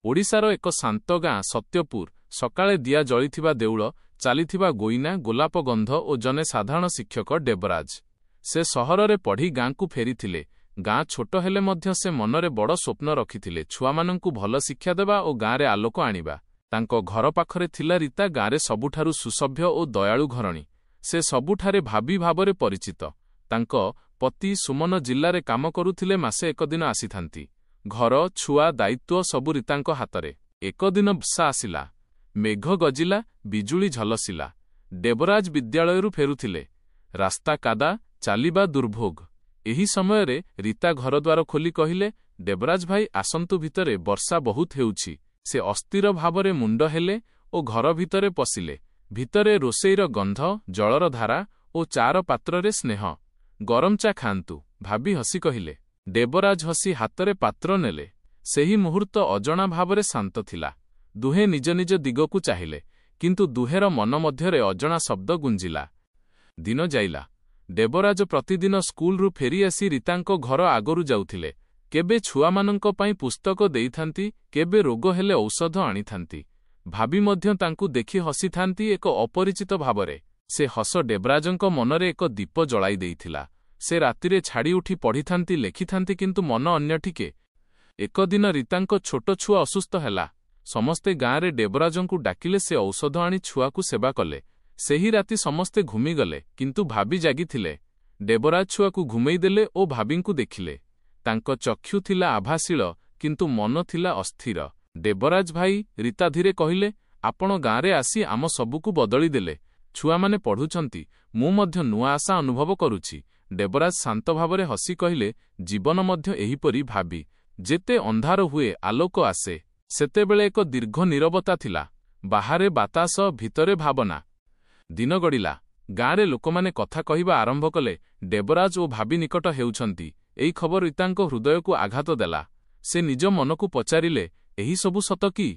ଓଡ଼ିଶାର ଏକ ଶାନ୍ତ ଗାଁ ସତ୍ୟପୁର। ସକାଳେ ଦିଆ ଜଳିଥିବା ଦେଉଳ, ଚାଲିଥିବା ଗୋଇନା, ଗୋଲାପ ଗନ୍ଧ ଓ ଜଣେ ସାଧାରଣ ଶିକ୍ଷକ ଦେବରାଜ। ସେ ସହରରେ ପଢ଼ି ଗାଁକୁ ଫେରିଥିଲେ। ଗାଁ ଛୋଟ ହେଲେ ମଧ୍ୟ ସେ ମନରେ ବଡ଼ ସ୍ୱପ୍ନ ରଖିଥିଲେ, ଛୁଆମାନଙ୍କୁ ଭଲ ଶିକ୍ଷା ଦେବା ଓ ଗାଁରେ ଆଲୋକ ଆଣିବା। ତାଙ୍କ ଘର ପାଖରେ ଥିଲା ରୀତା, ଗାଁରେ ସବୁଠାରୁ ସୁସଭ୍ୟ ଓ ଦୟାଳୁ ଘରଣୀ। ସେ ସବୁଠାରେ ଭାବି ଭାବରେ ପରିଚିତ। ତାଙ୍କ ପତି ସୁମନ ଜିଲ୍ଲାରେ କାମ କରୁଥିଲେ। ମାସେ ଏକଦିନ ଆସିଥାନ୍ତି। ଘର, ଛୁଆ, ଦାୟିତ୍ୱ ସବୁ ରୀତାଙ୍କ ହାତରେ। ଏକଦିନ ବର୍ଷା ଆସିଲା। ମେଘ ଗଜିଲା, ବିଜୁଳି ଝଲସିଲା। ଦେବରାଜ ବିଦ୍ୟାଳୟରୁ ଫେରୁଥିଲେ। ରାସ୍ତା କାଦା, ଚାଲିବା ଦୁର୍ଭୋଗ। ଏହି ସମୟରେ ରୀତା ଘରଦ୍ୱାର ଖୋଲି କହିଲେ, ଦେବରାଜ ଭାଇ ଆସନ୍ତୁ ଭିତରେ, ବର୍ଷା ବହୁତ ହେଉଛି। ସେ ଅସ୍ଥିର ଭାବରେ ମୁଣ୍ଡ ହେଲେ ଓ ଘର ଭିତରେ ପଶିଲେ। ଭିତରେ ରୋଷେଇର ଗନ୍ଧ, ଜଳର ଧାରା ଓ ଚାର ପାତ୍ରରେ ସ୍ନେହ। ଗରମ ଚା ଖାଆନ୍ତୁ, ଭାବି ହସି କହିଲେ। ଦେବରାଜ ହସି ହାତରେ ପାତ୍ର ନେଲେ। ସେହି ମୁହୂର୍ତ୍ତ ଅଜଣା ଭାବରେ ଶାନ୍ତ ଥିଲା। ଦୁହେଁ ନିଜ ନିଜ ଦିଗକୁ ଚାହିଁଲେ, କିନ୍ତୁ ଦୁହେଁର ମନ ମଧ୍ୟରେ ଅଜଣା ଶବ୍ଦ ଗୁଞ୍ଜିଲା। ଦିନ ଯାଇଲା। ଦେବରାଜ ପ୍ରତିଦିନ ସ୍କୁଲରୁ ଫେରିଆସି ରୀତାଙ୍କ ଘର ଆଗରୁ ଯାଉଥିଲେ। କେବେ ଛୁଆମାନଙ୍କ ପାଇଁ ପୁସ୍ତକ ଦେଇଥାନ୍ତି, କେବେ ରୋଗ ହେଲେ ଔଷଧ ଆଣିଥାନ୍ତି। ଭାବି ମଧ୍ୟ ତାଙ୍କୁ ଦେଖି ହସିଥାନ୍ତି ଏକ ଅପରିଚିତ ଭାବରେ। ସେ ହସ ଦେବରାଜଙ୍କ ମନରେ ଏକ ଦୀପ ଜଳାଇ ଦେଇଥିଲା। ସେ ରାତିରେ ଛାଡ଼ି ଉଠି ପଢ଼ିଥାନ୍ତି, ଲେଖିଥାନ୍ତି, କିନ୍ତୁ ମନ ଅନ୍ୟଠିକେ। ଏକଦିନ ରୀତାଙ୍କ ଛୋଟ ଛୁଆ ଅସୁସ୍ଥ ହେଲା। ସମସ୍ତେ ଗାଁରେ ଦେବରାଜଙ୍କୁ ଡାକିଲେ। ସେ ଔଷଧ ଆଣି ଛୁଆକୁ ସେବା କଲେ। ସେହି ରାତି ସମସ୍ତେ ଘୁମିଗଲେ, କିନ୍ତୁ ଭାବି ଜାଗିଥିଲେ। ଦେବରାଜ ଛୁଆକୁ ଘୁମେଇଦେଲେ ଓ ଭାବିଙ୍କୁ ଦେଖିଲେ। ତାଙ୍କ ଚକ୍ଷୁ ଥିଲା ଆଭାଶୀଳ, କିନ୍ତୁ ମନ ଥିଲା ଅସ୍ଥିର। ଦେବରାଜ ଭାଇ, ରୀତା ଧୀରେ କହିଲେ, ଆପଣ ଗାଁରେ ଆସି ଆମ ସବୁକୁ ବଦଳି ଦେଲେ। ଛୁଆମାନେ ପଢ଼ୁଛନ୍ତି, ମୁଁ ମଧ୍ୟ ନୂଆ ଆଶା ଅନୁଭବ କରୁଛି। ଦେବରାଜ ଶାନ୍ତ ଭାବରେ ହସି କହିଲେ, ଜୀବନ ମଧ୍ୟ ଏହିପରି। ଭାବି ଯେତେ ଅନ୍ଧାର ହୁଏ, ଆଲୋକ ଆସେ। ସେତେବେଳେ ଏକ ଦୀର୍ଘ ନୀରବତା ଥିଲା। ବାହାରେ ବାତାସ, ଭିତରେ ଭାବନା। ଦିନ ଗଡ଼ିଲା। ଗାଁରେ ଲୋକମାନେ କଥା କହିବା ଆରମ୍ଭ କଲେ, ଦେବରାଜ ଓ ଭାବି ନିକଟ ହେଉଛନ୍ତି। ଏହି ଖବର ରୀତାଙ୍କ ହୃଦୟକୁ ଆଘାତ ଦେଲା। ସେ ନିଜ ମନକୁ ପଚାରିଲେ, ଏହି ସବୁ ସତ କି?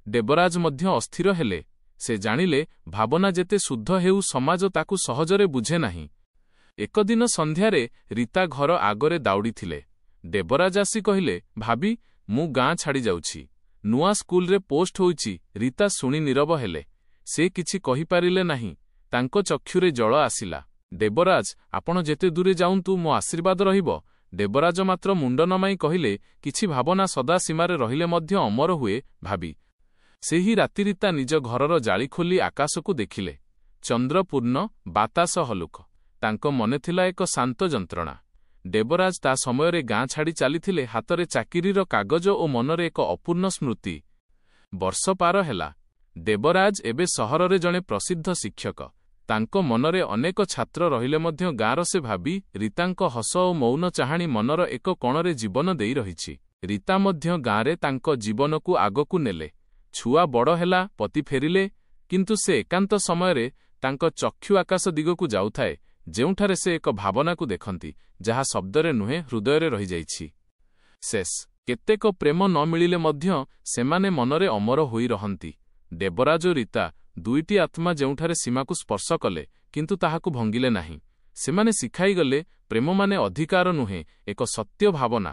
ଦେବରାଜ ମଧ୍ୟ ଅସ୍ଥିର ହେଲେ। ସେ ଜାଣିଲେ, ଭାବନା ଯେତେ ଶୁଦ୍ଧ ହେଉ, ସମାଜ ତାକୁ ସହଜରେ ବୁଝେ ନାହିଁ। ଏକଦିନ ସନ୍ଧ୍ୟାରେ ରୀତା ଘର ଆଗରେ ଦାଉଡ଼ିଥିଲେ। ଦେବରାଜ ଆସି କହିଲେ, ଭାବି, ମୁଁ ଗାଁ ଛାଡ଼ି ଯାଉଛି। ନୂଆ ସ୍କୁଲରେ ପୋଷ୍ଟ ହୋଇଛି। ରୀତା ଶୁଣି ନୀରବ ହେଲେ। ସେ କିଛି କହିପାରିଲେ ନାହିଁ। ତାଙ୍କ ଚକ୍ଷୁରେ ଜଳ ଆସିଲା। ଦେବରାଜ, ଆପଣ ଯେତେ ଦୂରେ ଯାଆନ୍ତୁ, ମୋ ଆଶୀର୍ବାଦ ରହିବ। ଦେବରାଜ ମାତ୍ର ମୁଣ୍ଡ ନମାଇ କହିଲେ, କିଛି ଭାବନା ସଦା ସୀମାରେ ରହିଲେ ମଧ୍ୟ ଅମର ହୁଏ। ଭାବି ସେହି ରାତି ରୀତା ନିଜ ଘରର ଜାଳି ଖୋଲି ଆକାଶକୁ ଦେଖିଲେ। ଚନ୍ଦ୍ର ପୂର୍ଣ୍ଣ, ବାତାସ ହଲୁକ। ତାଙ୍କ ମନେ ଥିଲା ଏକ ଶାନ୍ତ ଯନ୍ତ୍ରଣା। ଦେବରାଜ ତା ସମୟରେ ଗାଁ ଛାଡ଼ି ଚାଲିଥିଲେ, ହାତରେ ଚାକିରିର କାଗଜ ଓ ମନରେ ଏକ ଅପୂର୍ଣ୍ଣ ସ୍ମୃତି। ବର୍ଷ ପାର ହେଲା। ଦେବରାଜ ଏବେ ସହରରେ ଜଣେ ପ୍ରସିଦ୍ଧ ଶିକ୍ଷକ। ତାଙ୍କ ମନରେ ଅନେକ ଛାତ୍ର ରହିଲେ ମଧ୍ୟ ଗାଁର ସେ ଭାବି, ରୀତାଙ୍କ ହସ ଓ ମୌନ ଚାହାଣୀ ମନର ଏକ କଣରେ ଜୀବନ ଦେଇ ରହିଛି। ରୀତା ମଧ୍ୟ ଗାଁରେ ତାଙ୍କ ଜୀବନକୁ ଆଗକୁ ନେଲେ। ଛୁଆ ବଡ଼ ହେଲା, ପତି ଫେରିଲେ, କିନ୍ତୁ ସେ ଏକାନ୍ତ ସମୟରେ ତାଙ୍କ ଚକ୍ଷୁ ଆକାଶ ଦିଗକୁ ଯାଉଥାଏ, ଯେଉଁଠାରେ ସେ ଏକ ଭାବନାକୁ ଦେଖନ୍ତି, ଯାହା ଶବ୍ଦରେ ନୁହେଁ, ହୃଦୟରେ ରହିଯାଇଛି। ଶେଷ। କେତେକ ପ୍ରେମ ନ ମିଳିଲେ ମଧ୍ୟ ସେମାନେ ମନରେ ଅମର ହୋଇ ରହନ୍ତି। ଦେବରାଜ ଓ ରୀତା, ଦୁଇଟି ଆତ୍ମା ଯେଉଁଠାରେ ସୀମାକୁ ସ୍ପର୍ଶ କଲେ, କିନ୍ତୁ ତାହାକୁ ଭଙ୍ଗିଲେ ନାହିଁ। ସେମାନେ ଶିଖାଇଗଲେ, ପ୍ରେମ ମାନେ ଅଧିକାର ନୁହେଁ, ଏକ ସତ୍ୟ ଭାବନା।